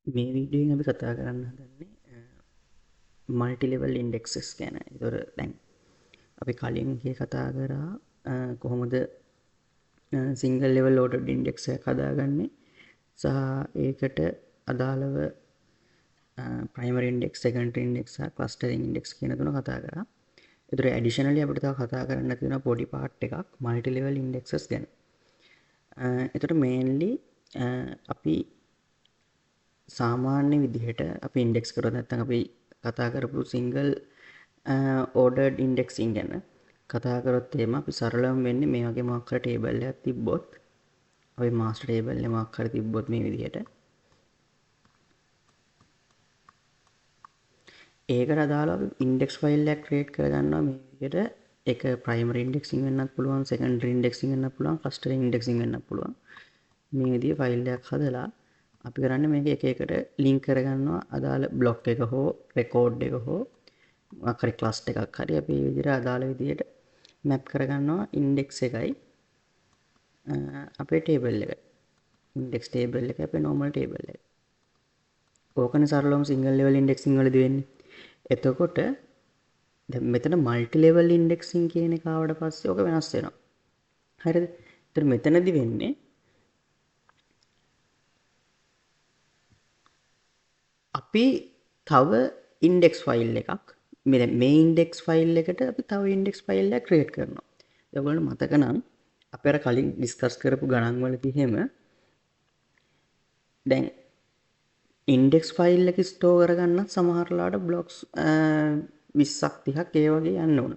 මේ වීඩියෝෙන් අපි කතා කරන්න හදන්නේ මල්ටි ලෙවල් ඉන්ඩෙක්සස් ගැන. ඒතොර දැන් අපි කලින් කතා කරා කොහොමද සිංගල් ලෙවල් ඕඩර් ඉන්ඩෙක්ස් එකක් හදාගන්නේ සහ ඒකට අදාළව ප්‍රයිමරි ඉන්ඩෙක්ස්, සෙකන්ඩරි ඉන්ඩෙක්ස් සහ ක්ලස්ටරින් ඉන්ඩෙක්ස් කියන තුන කතා කරා. ඒතර ඇඩිෂනලි අපිට තව කතා කරන්න තියෙන පොඩි පාර්ට් එකක් මල්ටි ලෙවල් ඉන්ඩෙක්සස් ගැන. එතකොට මේන්ලි අපි සාමාන්‍ය විදිහට අපි ඉන්ඩෙක්ස් කරොත් නැත්නම් අපි කතා කරපු සිංගල් ඕඩර්ඩ් ඉන්ඩෙක්සින් ගැන කතා කරොත් එහෙම අපි සරලවම වෙන්නේ මේ වගේ මොකක් හරි ටේබල් එකක් තිබ්බොත් අපි මාස්ටර් ටේබල් එක මොකක් හරි තිබ්බොත් මේ විදිහට ඒකට අදාළව අපි ඉන්ඩෙක්ස් ෆයිල් එකක් ක්‍රියේට් කරගන්නවා මේ විදිහට ඒක ප්‍රයිමරි ඉන්ඩෙක්සින් වෙන්නත් පුළුවන් සෙකන්ඩරි ඉන්ඩෙක්සින් වෙන්නත් පුළුවන් ක්ලස්ටරින් ඉන්ඩෙක්සින් වෙන්නත් පුළුවන් මේ විදිහේ ෆයිල් එකක් හදලා අපි කරන්නේ මේක එක එකට ලින්ක් කරගන්නවා අදාළ බ්ලොක් එක හෝ රෙකෝඩ් එක හෝ මොකක් හරි ක්ලස් එකක් හරි අපි මේ විදිහට අදාළ විදිහට මැප් කරගන්නවා ඉන්ඩෙක්ස් එකයි අපේ ටේබල් එක. ඉන්ඩෙක්ස් ටේබල් එක අපේ normal ටේබල් එක. ඕකනේ සරලවම සිංගල් ලෙවල් ඉන්ඩෙක්සින් වලදී වෙන්නේ. එතකොට දැන් මෙතන මල්ටි ලෙවල් ඉන්ඩෙක්සින් කියන එක ආවට පස්සේ ඕක වෙනස් වෙනවා. හරිද? ඒතර මෙතනදී වෙන්නේ අපි තව ඉන්ඩෙක්ස් ෆයිල් එකක් මේ ඉන්ඩෙක්ස් ෆයිල් එකට අපි තව ඉන්ඩෙක්ස් ෆයිල් එකක් ක්‍රියේට් කරනවා. ඔයගොල්ලෝ මතක නම් අපි අර කලින් ඩිස්කස් කරපු ගණන් වලදී එහෙම දැන් ඉන්ඩෙක්ස් ෆයිල් එක ස්ටෝර් කරගන්නත් සමහරලාට බ්ලොක්ස් 20ක් 30ක් ඒ වගේ යන්න ඕන.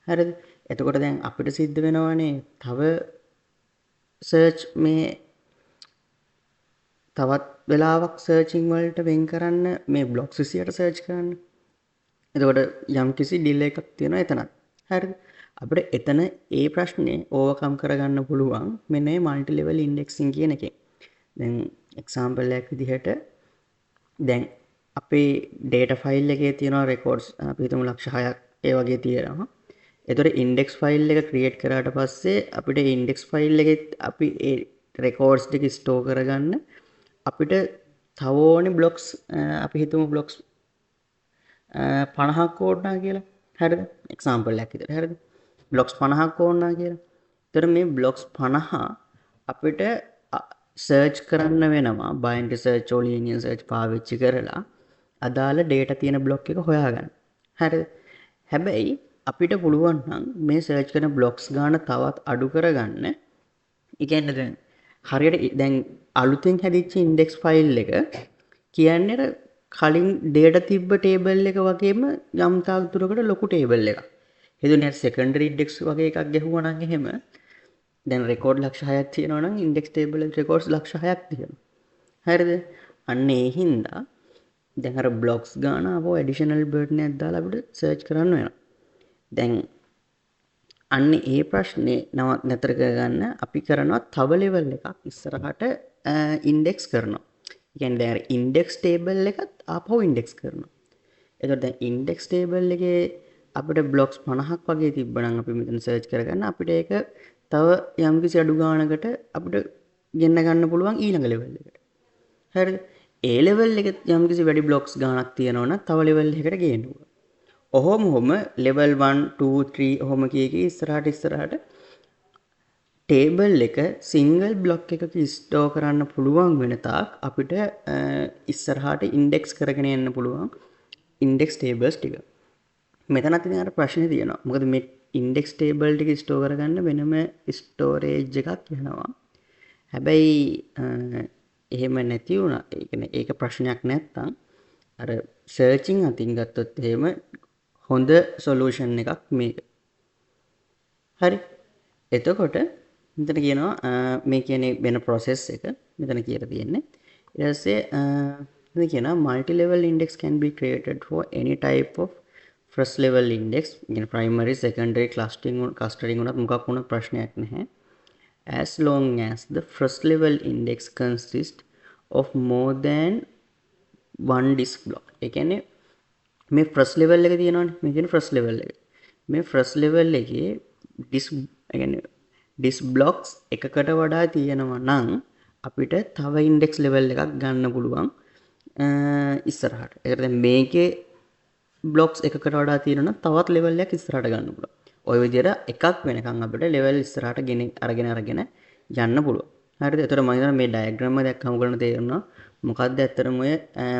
හරිද? එතකොට දැන් අපිට සිද්ධ වෙනවානේ තව සර්ච් මේ තවත් වෙලාවක් සර්චිං වලට වෙන් කරන්න මේ බ්ලොක්ස් 20ට සර්ච් කරන්න. එතකොට යම්කිසි ඩිලේ එකක් තියෙනවා එතනත්. හරිද? අපිට එතන ඒ ප්‍රශ්නේ ඕවර්කම් කරගන්න පුළුවන් මෙන්න මේ මල්ටි ලෙවල් ඉන්ඩෙක්සින් කියන එකෙන්. දැන් එක්සැම්පල් එකක් විදිහට දැන් අපේ ඩේටා ෆයිල් එකේ තියෙනවා රෙකෝඩ්ස් අපි හිතමු ලක්ෂ 6ක් ඒ වගේ තියෙනවා. එතකොට ඉන්ඩෙක්ස් ෆයිල් එක ක්‍රියේට් කරාට පස්සේ අපිට ඉන්ඩෙක්ස් ෆයිල් එකෙත් අපි ඒ රෙකෝඩ්ස් ටික ස්ටෝර් කරගන්න අපිට තව ඕනේ බ්ලොක්ස් අපි හිතමු බ්ලොක්ස් 50ක් ඕනා කියලා. හරිද? එක්සැම්පල් එකක් විතර. හරිද? බ්ලොක්ස් 50ක් ඕනා කියලා. ඒතර මේ බ්ලොක්ස් 50 අපිට සර්ච් කරන්න වෙනවා බයිනරි සර්ච් ඕ ලිනියර් සර්ච් පාවිච්චි කරලා අදාළ ඩේටා තියෙන බ්ලොක් එක හොයාගන්න. හරිද? හැබැයි අපිට පුළුවන් නම් මේ සර්ච් කරන බ්ලොක්ස් ගාන තවත් අඩු කරගන්න. ඒ කියන්නේ දැන් හරියට දැන් අලුතෙන් හැදිච්ච ඉන්ඩෙක්ස් ෆයිල් එක කියන්නේ කලින් ඩේටා තිබ්බ ටේබල් එක වගේම යම් තාක් දුරකට ලොකු ටේබල් එකක්. හේතුනේ සෙකන්ඩරි ඉන්ඩෙක්ස් වගේ එකක් ගැහුවා නම් එහෙම දැන් රෙකෝඩ් ලක්ෂ 6ක් තියෙනවා නම් ඉන්ඩෙක්ස් ටේබල් එකේ රෙකෝඩ්ස් ලක්ෂ 6ක් තියෙනවා. හරිද? අන්න ඒ හින්දා දැන් අර බ්ලොක්ස් ගාන අපෝ ඇඩිෂනල් බර්ඩන් එකක් දාලා අපිට සර්ච් කරන්න වෙනවා. දැන් අන්න ඒ ප්‍රශ්නේ නතර කරගන්න අපි කරනවා තව ලෙවල් එකක් ඉස්සරහට ඉන්ඩෙක්ස් කරනවා. ඒ කියන්නේ දැන් ඉන්ඩෙක්ස් ටේබල් එකත් ආපහු ඉන්ඩෙක්ස් කරනවා. එතකොට දැන් ඉන්ඩෙක්ස් ටේබල් එකේ අපිට බ්ලොක්ස් 50ක් වගේ තිබ්බනම් අපි මෙතන සර්ච් කරගන්න අපිට ඒක තව යම්කිසි අඩු ගානකට අපිට ගෙන්න ගන්න පුළුවන් ඊළඟ ලෙවල් එකට. හරිද? ඒ ලෙවල් එකේ යම්කිසි වැඩි බ්ලොක්ස් ගානක් තියෙනවා නම් තව ලෙවල් එකකට ගේන්න ඕන. ඔහොම ලෙවල් 1 2 3 ඔහොම කී ඉස්සරහට ටේබල් එක සිංගල් බ්ලොක් එකක ස්ටෝර් කරන්න පුළුවන් වෙන තාක් අපිට ඉස්සරහට ඉන්ඩෙක්ස් කරගෙන යන්න පුළුවන් ඉන්ඩෙක්ස් ටේබල්ස් ටික. මෙතනත් ඉතින් අර ප්‍රශ්නේ තියෙනවා. මොකද මේ ඉන්ඩෙක්ස් ටේබල් ටික ස්ටෝර් කරගන්න වෙනම ස්ටෝරේජ් එකක් යනවා. හැබැයි එහෙම නැති වුණා. ඒ කියන්නේ ඒක ප්‍රශ්නයක් නැත්තම් අර සර්චින් අතින් ගත්තොත් එහෙම හොඳ සොලියුෂන් එකක් මේක. හරි. එතකොට මෙතන කියනවා මේ කියන්නේ වෙන process එක මෙතන කියලා තියෙන්නේ. ඊට පස්සේ මෙතන කියනවා multi level index can be created for any type of first level index. කියන්නේ primary secondary clustering උනත් මොකක් වුණත් ප්‍රශ්නයක් නැහැ. As long as the first level index consists of more than one disk block. ඒ කියන්නේ මේ ෆස්ට් ලෙවල් එක තියෙනවනේ. මේ කියන්නේ ෆස්ට් ලෙවල් එක. මේ ෆස්ට් ලෙවල් එකේ ඩිස්ක් බ්ලොක්ස් එකකට වඩා තියෙනවා නම් අපිට තව ඉන්ඩෙක්ස් ලෙවල් එකක් ගන්න පුළුවන් ඉස්සරහට. ඒකට දැන් මේකේ බ්ලොක්ස් එකකට වඩා තියෙනවා නම් තවත් ලෙවල් එකක් ඉස්සරහට ගන්න පුළුවන්. ওই විදිහට එකක් වෙනකන් අපිට ලෙවල් ඉස්සරහට අරගෙන යන්න පුළුවන්. හරිද? එතකොට මම හිතනවා මේ ඩයග්‍රෑම් එක දැක්කම ඔයගොල්ලන්ට තේරෙනවා මොකක්ද ඇත්තටම ඔය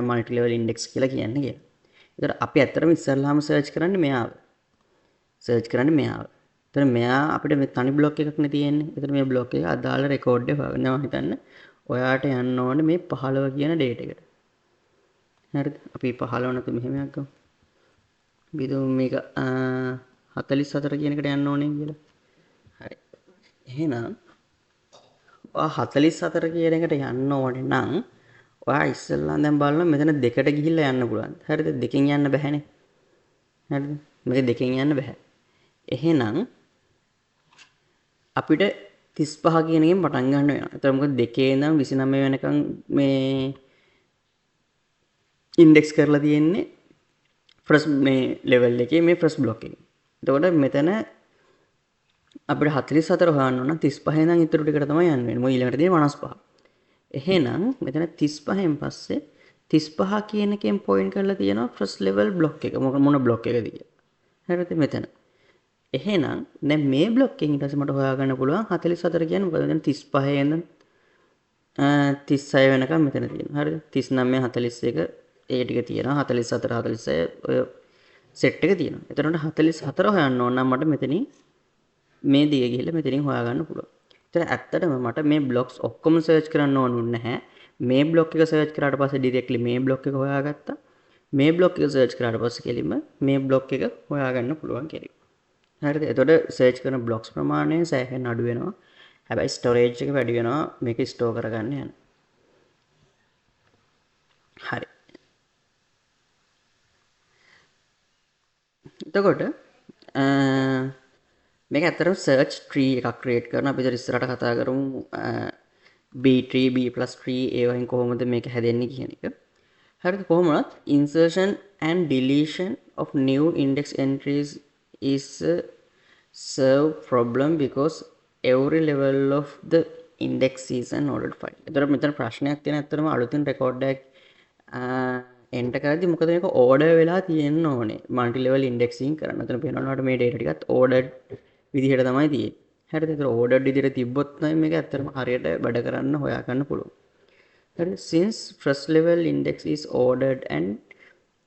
මල්ටි ලෙවල් ඉන්ඩෙක්ස් කියලා කියන්නේ කියලා. එතකොට අපි ඇත්තටම ඉස්සරලාම සර්ච් කරන්නේ මෙයාව. එතකොට මෙයා අපිට මේ තනි බ්ලොක් එකක් නේ තියෙන්නේ. එතකොට මේ බ්ලොක් එක අදාළ රෙකෝඩ් එක හොයන්න මම හිතන්නේ ඔයාට යන්න ඕනේ මේ 15 කියන ඩේට් එකට. හරිද? අපි 15 නැතු මෙහෙම එකක් ගමු. බිදු මේක 44 කියන එකට යන්න ඕනේ කියලා. හරි. එහෙනම් ඔයා 44 කියන එකට යන්න ඕනේ නම් ඔයා ඉස්සෙල්ලා දැන් බලන්න මෙතන දෙකට ගිහිල්ලා යන්න පුළුවන්. හරිද? දෙකෙන් යන්න බැහැනේ. හරිද? මේක දෙකෙන් යන්න බෑ. එහෙනම් අපිට 35 කියන එකෙන් පටන් ගන්න වෙනවා. එතකොට මොකද දෙකේ ඉඳන් 29 වෙනකන් මේ ඉන්ඩෙක්ස් කරලා තියෙන්නේ ෆස්ට් මේ ලෙවල් එකේ මේ ෆස්ට් බ්ලොක් එකේ. එතකොට මෙතන අපිට 44 හොයන්න ඕන 35 ඉඳන් ඉතුරු ටිකට තමයි යන්න වෙන්නේ. මොකද ඊළඟට තියෙන්නේ 55. එහෙනම් මෙතන 35න් පස්සේ 35 කියන එකෙන් පොයින්ට් කරලා තියෙනවා ෆස්ට් ලෙවල් බ්ලොක් එක. මොන බ්ලොක් එකද කියලා. හරිද මෙතන. එහෙනම් දැන් මේ බ්ලොක් එකෙන් ඊට පස්සේ මට හොයාගන්න පුළුවන් 44 කියන්නේ මොකද? දැන් 35 ඉඳන් 36 වෙනකම් මෙතන තියෙනවා. හරිද? 39 41 ඒ ටික තියෙනවා. 44 46 ඔය සෙට් එක තියෙනවා. එතනට 44 හොයන්න ඕන නම් මට මෙතනින් මේ දිගේ ගිහිල්ලා මෙතනින් හොයාගන්න පුළුවන්. එතන ඇත්තටම මට මේ බ්ලොක්ස් ඔක්කොම සර්ච් කරන්න ඕනුන්නේ නැහැ. මේ බ්ලොක් එක සර්ච් කරාට පස්සේ ඩිරෙක්ට්ලි මේ බ්ලොක් එක හොයාගත්තා. මේ බ්ලොක් එක සර්ච් කරාට පස්සේ කෙලින්ම මේ බ්ලොක් එක හොයාගන්න පුළුවන් කෙරේ. හරිද? එතකොට සර්ච් කරන බ්ලොක්ස් ප්‍රමාණය සෑහෙන අඩු වෙනවා. හැබැයි ස්ටෝරේජ් එක වැඩි වෙනවා මේක ස්ටෝර් කරගන්න යන. හරි. එතකොට මේක ඇත්තටම සර්ච් ට්‍රී එකක් ක්‍රියේට් කරනවා. අපි ඉස්සරහට කතා කරමු B tree B+ tree ඒ වයින් කොහොමද මේක හැදෙන්නේ කියන එක. හරිද? කොහොමවත් insertion and deletion of new index entries is a serve problem because every level of the index is an ordered file. එතකොට මෙතන ප්‍රශ්නයක් තියෙන ඇත්තටම අලුතින් රෙකෝඩ් එකක් එන්ටර් කරද්දි මොකද මේක ඕඩර් වෙලා තියෙන්න ඕනේ මල්ටි ලෙවල් ඉන්ඩෙක්සින් කරන්න. එතන පේනවලට මේ data ටිකත් ඕඩර්ඩ් විදිහට තමයි තියෙන්නේ. හරිද? ඒතර ඕඩර්ඩ් විදිහට තිබ්බොත් තමයි මේක ඇත්තටම හරියට වැඩ කරන්න හොයා ගන්න පුළුවන්. හරිද? Since first level index is ordered and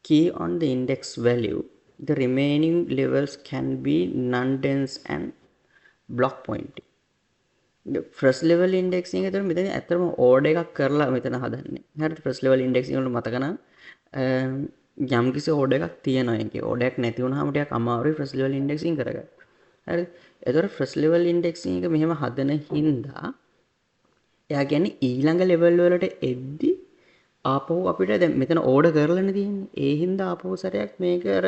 key on the index value, the remaining levels can be non-dense and block pointing. First level indexing එක එතකොට මෙතන ඇත්තටම ඕඩර් එකක් කරලා මෙතන හදන්නේ. හරිද? ෆස්ට් ලෙවල් ඉන්ඩෙක්සින් වල මතක නම් යම්කිසි ඕඩර් එකක් තියෙනවා. ඒකේ ඕඩර් එකක් නැති වුණාම ටිකක් අමාරුයි ෆස්ට් ලෙවල් ඉන්ඩෙක්සින් කරගන්න. හරිද? එතකොට ෆස්ට් ලෙවල් ඉන්ඩෙක්සින් එක මෙහෙම හදන හින්දා එයා කියන්නේ ඊළඟ ලෙවල් වලට එද්දි ආපහු අපිට දැන් මෙතන ඕඩර් කරලානේ තියෙන්නේ. ඒ හින්දා ආපහු සැරයක් මේක අර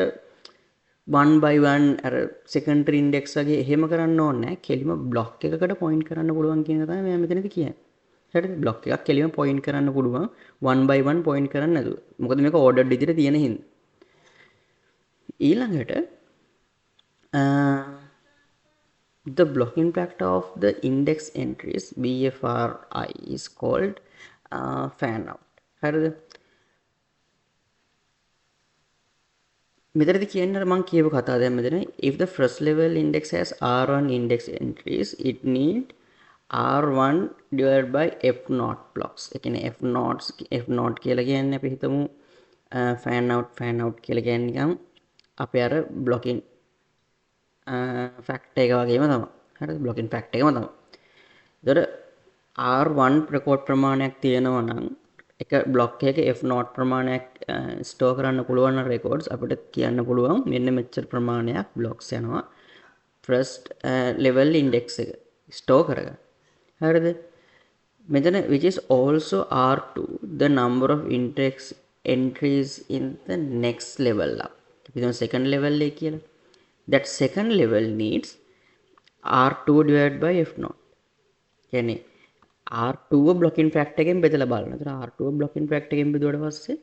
1 by 1 අර secondary index වගේ එහෙම කරන්න ඕනේ නැහැ. කෙලිම බ්ලොක් එකකට පොයින්ට් කරන්න පුළුවන් කියන එක තමයි මම මෙතනදී කියන්නේ. හරිද? බ්ලොක් එකක් කෙලිම පොයින්ට් කරන්න පුළුවන් 1 by 1 පොයින්ට් කරන්න නැතුව. මොකද මේක ordered විදිහට තියෙන හින්දා. ඊළඟට the blocking factor of the index entries BFRI is called fan out. හරිද? මෙතනදී කියන්නේ මම කියපු කතාව දැන් මෙතන if the first level index has R1 index entries it need R1 divided by F0 blocks. ඒ කියන්නේ F0 කියලා කියන්නේ අපි හිතමු fan out කියලා කියන්නේ නිකන් අපේ අර blocking factor එක වගේම තමයි. හරිද? blocking factor එකම තමයි. ඒතර R1 රෙකෝඩ් ප්‍රමාණයක් තියෙනවා නම් එක බ්ලොක් එක F0 ප්‍රමාණයක් ස්ටෝර් කරන්න පුළුවන් රෙකෝඩ්ස් අපිට කියන්න පුළුවන් මෙන්න මෙච්චර ප්‍රමාණයක් බ්ලොක්ස් යනවා ෆස්ට් ලෙවල් ඉන්ඩෙක්ස් එක ස්ටෝර් කරගන්න. හරිද? මෙතන which is also R2 the number of index entries in the next level up. අපි දැන් second level එක කියලා. that second level needs R2 divided by F0. කියන්නේ R2 blocking factor එකෙන් බෙදලා බලන්න. ඒතර R2 blocking factor එකෙන් බෙදුවට පස්සේ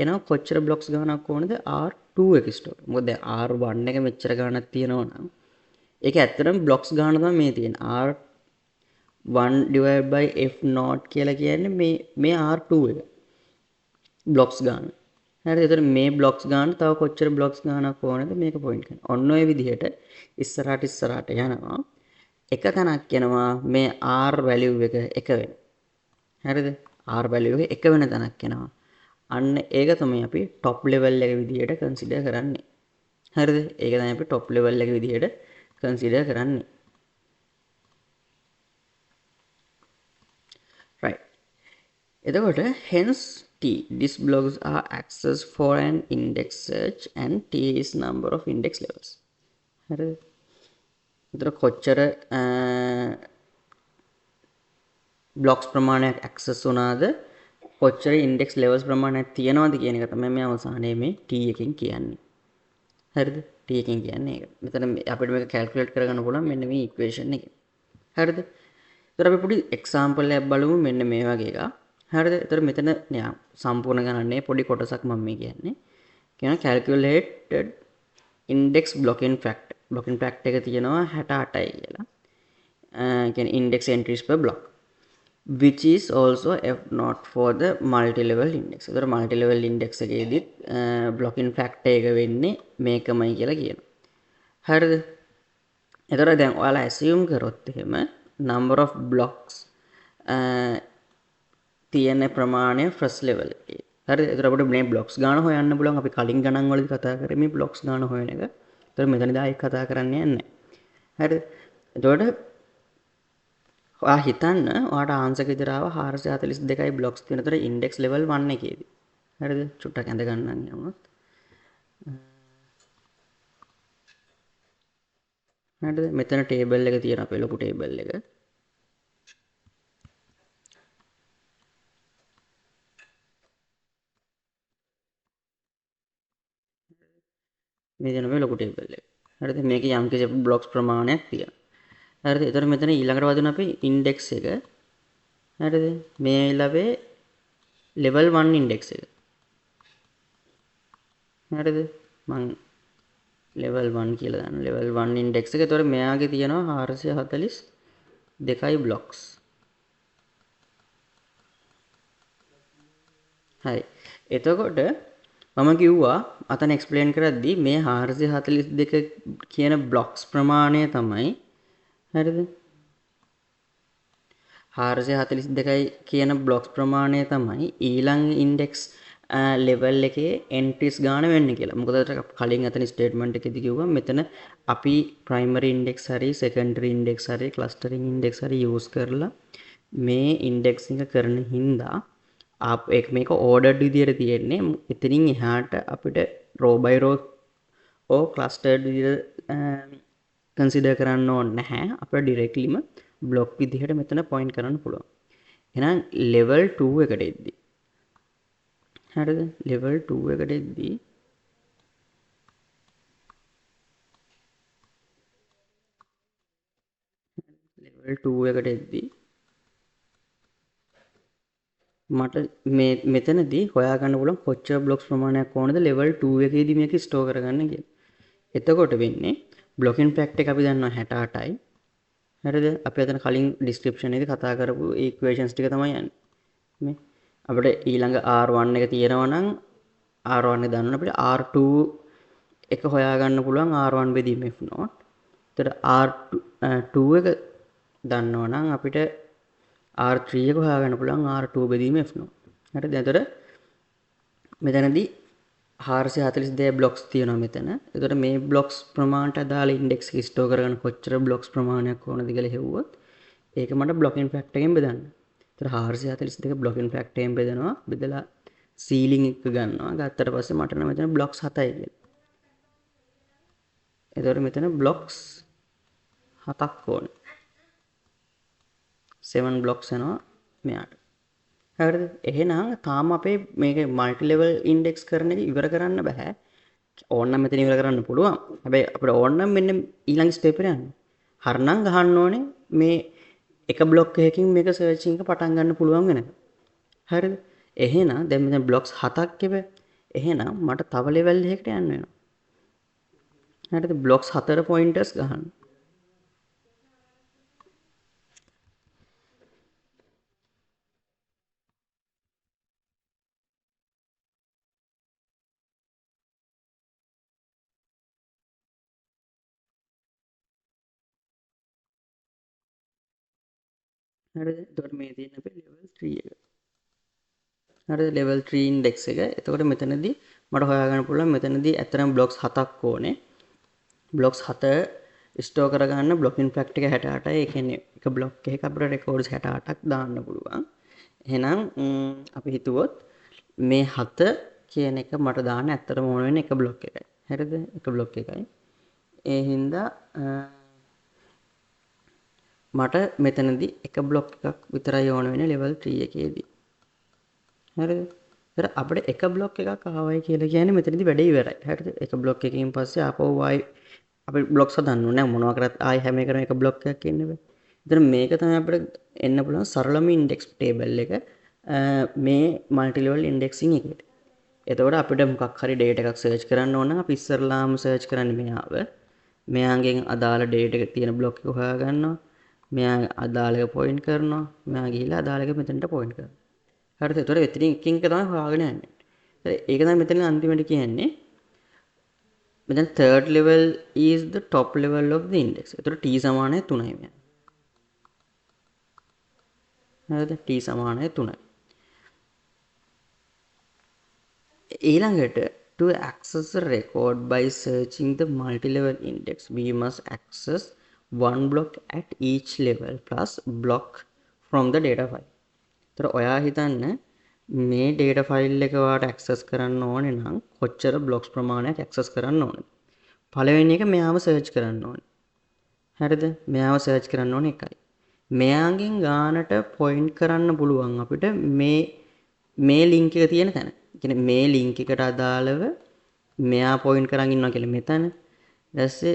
එනවා කොච්චර blocks ගණනක් ඕනද R2 එක ස්ටෝර්. මොකද දැන් R1 එක මෙච්චර ගණනක් තියෙනවා නම් ඒක ඇත්තටම blocks ගණන තමයි මේ තියෙන්නේ. R1 divided by F0 කියලා කියන්නේ මේ R2 එක. බ්ලොක්ස් ගන්න. හරිද? එතකොට මේ බ්ලොක්ස් ගන්න තව කොච්චර බ්ලොක්ස් ගන්නක් ඕනද මේක පොයින්ට් කරන්න. ඔන්න ඔය විදිහට ඉස්සරහට යනවා. එක තැනක් යනවා මේ R value එක එක වෙන. හරිද? R value එක එක වෙන තැනක් යනවා. අන්න ඒක තමයි අපි top level එක විදිහට consider කරන්නේ. හරිද? ඒක තමයි අපි top level එක විදිහට consider කරන්නේ. right. එතකොට hence T these blocks are accessed for an index search and T is number of index levels. හරිද? එතකොට කොච්චර බ්ලොක්ස් ප්‍රමාණයක් ඇක්සස් වුණාද කොච්චර ඉන්ඩෙක්ස් ලෙවල්ස් ප්‍රමාණයක් තියෙනවද කියන එක තමයි මේ අවසානයේ මේ T එකෙන් කියන්නේ. හරිද? T එකෙන් කියන්නේ ඒක. මෙතන අපිට මේක කැල්කියුලේට් කරගන්න පුළුවන් මෙන්න මේ ඉක්වේෂන් එකෙන්. හරිද? ඒතර අපි පොඩි එක්සැම්පල් එකක් බලමු මෙන්න මේ වගේ එකක්. හරිද? ඒතර මෙතන නිකන් සම්පූර්ණ ගණන්නේ පොඩි කොටසක් මම මේ කියන්නේ. කියනවා calculated index blocking factor. blocking factor එක තියෙනවා 68යි කියලා. කියන්නේ index entries per block. which is also f not for the multi-level index. ඒතර multi-level index එකේදීත් blocking factor එක වෙන්නේ මේකමයි කියලා කියනවා. හරිද? එතකොට දැන් ඔයාලා assume කරොත් එහෙම number of blocks තියෙන ප්‍රමාණය first level එකේ. හරිද? එතකොට අපිට මේ blocks ගාන හොයන්න පුළුවන්. අපි කලින් ගණන් වලදී කතා කරේ මේ blocks ගාන හොයන එක. එතකොට මෙතනදී ආයෙත් කතා කරන්නේ නැහැ. හරිද? එතකොට ඔයා හිතන්න ඔයාට ආන්සර් එක ඉදිරිය ආව 442යි බ්ලොක්ස් තියෙන. ඒතර ඉන්ඩෙක්ස් ලෙවල් 1 එකේදී. හරිද? චුට්ටක් ඇඳ ගන්නන් යමුත්. හරිද? මෙතන ටේබල් එක තියෙන අපේ ලොකු ටේබල් එක. මේ තියෙන අපේ ලොකු ටේබල් එක. හරිද? මේකේ යම් කිසි බ්ලොක්ස් ප්‍රමාණයක් තියෙනවා. හරිද? ඒතර මෙතන ඊළඟට වදින අපේ ඉන්ඩෙක්ස් එක. හරිද? මේ ලැබේ level 1 ඉන්ඩෙක්ස් එක. හරිද? මං level 1 කියලා දාන්න. level 1 ඉන්ඩෙක්ස් එක. ඒතකොට මෙයාගේ තියෙනවා 442යි බ්ලොක්ස්. හරි. එතකොට මම කිව්වා අතන එක්ස්ප්ලেইন කරද්දී මේ 442 කියන බ්ලොක්ස් ප්‍රමාණය තමයි හරිද? 442යි කියන බ්ලොක්ස් ප්‍රමාණය තමයි ඊළඟ ඉන්ඩෙක්ස් ලෙවල් එකේ එන්ට්‍රීස් ගාන වෙන්නේ කියලා. මොකද කලින් අතන ස්ටේට්මන්ට් එකේදී කිව්වා මෙතන අපි ප්‍රයිමරි ඉන්ඩෙක්ස් හරි සෙකන්ඩරි ඉන්ඩෙක්ස් හරි ක්ලස්ටරින් ඉන්ඩෙක්ස් හරි යූස් කරලා මේ ඉන්ඩෙක්සින්ග් කරන හින්දා ඒක මේක ඕඩර්ඩ් විදියට තියෙන්නේ. එතනින් එහාට අපිට රෝ බයි රෝ ඕ ක්ලස්ටර්ඩ් විදියට කන්සිඩර් කරන්න ඕනේ නැහැ. අපිට ඩිරෙක්ට්ලිම බ්ලොක් විදිහට මෙතන පොයින්ට් කරන්න පුළුවන්. එහෙනම් level 2 එකට එද්දී හරිද? level 2 එකට එද්දී level 2 එකට එද්දී මට මේ මෙතනදී හොයාගන්න පුළුවන් කොච්චර බ්ලොක්ස් ප්‍රමාණයක් ඕනද level 2 එකේදී මේක ස්ටෝර් කරගන්න කියලා. එතකොට වෙන්නේ blocking fact එක අපි දන්නවා 68යි. හරිද? අපි අතන කලින් description එකේ කතා කරපු equations ටික තමයි යන්නේ. මේ අපිට ඊළඟ R1 එක තියෙනවා නම් R1 එක දන්නවනේ අපිට R2 එක හොයාගන්න පුළුවන් R1 බෙදීම F not. එතකොට R2 එක දන්නවනම් අපිට R3 එක හොයාගන්න පුළුවන් R2 බෙදීම F not. හරිද? එතකොට මෙතනදී 442 බ්ලොක්ස් තියෙනවා මෙතන. එතකොට මේ බ්ලොක්ස් ප්‍රමාණයට අදාළ ඉන්ඩෙක්ස් එක ස්ටෝර් කරගන්න කොච්චර බ්ලොක්ස් ප්‍රමාණයක් ඕනද කියලා හෙව්වොත් ඒක මට බ්ලොකින් ෆැක්ටර් එකෙන් බෙදන්න. එතකොට 442 බ්ලොකින් ෆැක්ටර් එකෙන් බෙදනවා. බෙදලා සීලිං එක ගන්නවා. ගත්තට පස්සේ මට නම් මෙතන බ්ලොක්ස් 7යි කියලා. එතකොට මෙතන බ්ලොක්ස් 7ක් ඕනේ. 7 බ්ලොක්ස් එනවා මෙයාට. හරිද? එහෙනම් තාම අපේ මේක මල්ටි ලෙවල් ඉන්ඩෙක්ස් කරන එක ඉවර කරන්න බෑ. ඕනනම් මෙතන ඉවර කරන්න පුළුවන්. හැබැයි අපිට ඕනනම් මෙන්න ඊළඟ ස්ටෙප් එකට යන්න. හරනම් ගහන්න ඕනේ මේ එක බ්ලොක් එකකින් මේක සර්චින් එක පටන් ගන්න පුළුවන් වෙනක. හරිද? එහෙනම් දැන් මෙතන බ්ලොක්ස් 7ක් තිබේ. එහෙනම් මට තව ලෙවල් එකකට යන්න වෙනවා. හරිද? බ්ලොක්ස් 4 පොයින්ටර්ස් ගහන්න. හරිද? එතකොට මේ තියෙන අපේ level 3 එක. හරිද? level 3 index එක. එතකොට මෙතනදී මට හොයාගන්න පුළුවන් මෙතනදී ඇත්තටම blocks 7ක් ඕනේ. blocks 7 ස්ටෝර් කරගන්න blocking fact එක 68යි. ඒ කියන්නේ එක block එකක අපිට records 68ක් දාන්න පුළුවන්. එහෙනම් අපි හිතුවොත් මේ 7 කියන එක මට දාන්න ඇත්තටම ඕන වෙන්නේ එක block එකයි. හරිද? එක block එකයි. ඒ හින්දා මට මෙතනදී එක block එකක් විතරයි ඕන වෙන්නේ level 3 එකේදී. හරිද? ඒතර අපිට එක block එකක් ආවයි කියලා කියන්නේ මෙතනදී වැඩේ ඉවරයි. හරිද? එක block එකකින් පස්සේ ආපහු ආයි අපි blocks හදන්න ඕනේ නැහැ. මොනවා කරත් ආයි හැම එකම එක block එකක් එන්න බෑ. ඒතර මේක තමයි අපිට එන්න පුළුවන් සරලම index table එක මේ multi level indexing එකට. එතකොට අපිට මොකක් හරි data එකක් search කරන්න ඕන නම් අපි ඉස්සරලාම search කරන්නේ මෙයාව. මෙයාගෙන් අදාළ data එක තියෙන block එක හොයාගන්නවා. මෙයා අදාළ එක point කරනවා. මෙයා ගිහිල්ලා අදාළ එක මෙතනට point කරනවා. හරිද? එතකොට එතනින් එකින් එක තමයි හොයාගෙන යන්නේ. ඒක තමයි මෙතන අන්තිමට කියන්නේ. මෙතන third level is the top level of the index. එතකොට t සමානයි 3යි මෙයා. හරිද? t සමානයි 3යි. ඊළඟට to access a record by searching the multi-level index, we must access one block at each level plus block from the data file. ඒතර ඔයා හිතන්න මේ data file එක ඔයාලට access කරන්න ඕනේ නම් කොච්චර blocks ප්‍රමාණයක් access කරන්න ඕනද? පළවෙනි එක මෙයාව search කරන්න ඕනේ. හරිද? මෙයාව search කරන්න ඕනේ එකයි. මෙයාගෙන් ගානට point කරන්න පුළුවන් අපිට මේ link එක තියෙන තැන. කියන්නේ මේ link එකට අදාළව මෙයා point කරන් ඉන්නවා කියලා මෙතන. ඊට පස්සේ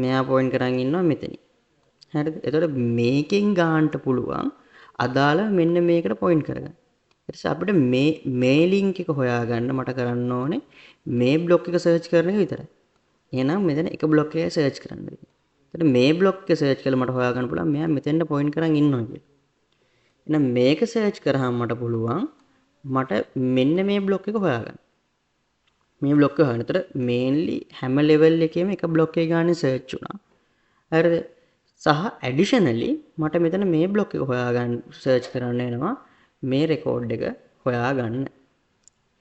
මෙයා point කරන් ඉන්නවා මෙතන. හරිද? එතකොට මේකෙන් ගන්නට පුළුවන් අදාළ මෙන්න මේකට point කරගන්න. ඊට පස්සේ අපිට මේ link එක හොයාගන්න මට කරන්න ඕනේ මේ block එක search කරන එක විතරයි. එහෙනම් මෙතන එක block එකයි search කරන්න දෙන්නේ. එතකොට මේ block එක search කරලා මට හොයාගන්න පුළුවන් මෙයා මෙතෙන්ට point කරන් ඉන්නවා කියලා. එහෙනම් මේක search කරාම මට පුළුවන් මට මෙන්න මේ block එක හොයාගන්න. මේ block එක හොයන. එතකොට mainly හැම level එකේම එක block එක ගානේ search වුණා. හරිද? සහ additionally මට මෙතන මේ block එක හොයාගන්න search කරන්න වෙනවා මේ record එක හොයාගන්න.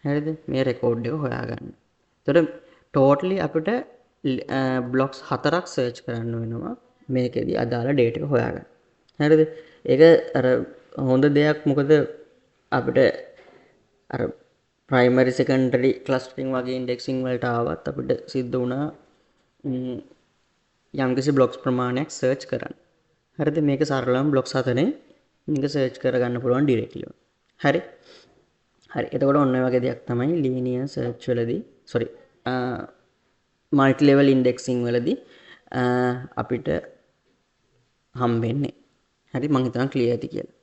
හරිද? මේ record එක හොයාගන්න. එතකොට totally අපිට blocks 4ක් search කරන්න වෙනවා මේකෙදි අදාළ data එක හොයාගන්න. හරිද? ඒක අර හොඳ දෙයක් මොකද අපිට අර primary secondary clustering වගේ indexing වලට ආවත් අපිට සිද්ධ වුණා යම්කිසි blocks ප්‍රමාණයක් search කරන්න. හරිද? මේක සරලවම blocks 4නේ මේක search කරගන්න පුළුවන් directly. හරි? හරි. එතකොට ඔන්න ඔය වගේ දෙයක් තමයි linear search වලදී multi level indexing වලදී අපිට හම්බෙන්නේ. හරි මම හිතනවා clear ඇති කියලා.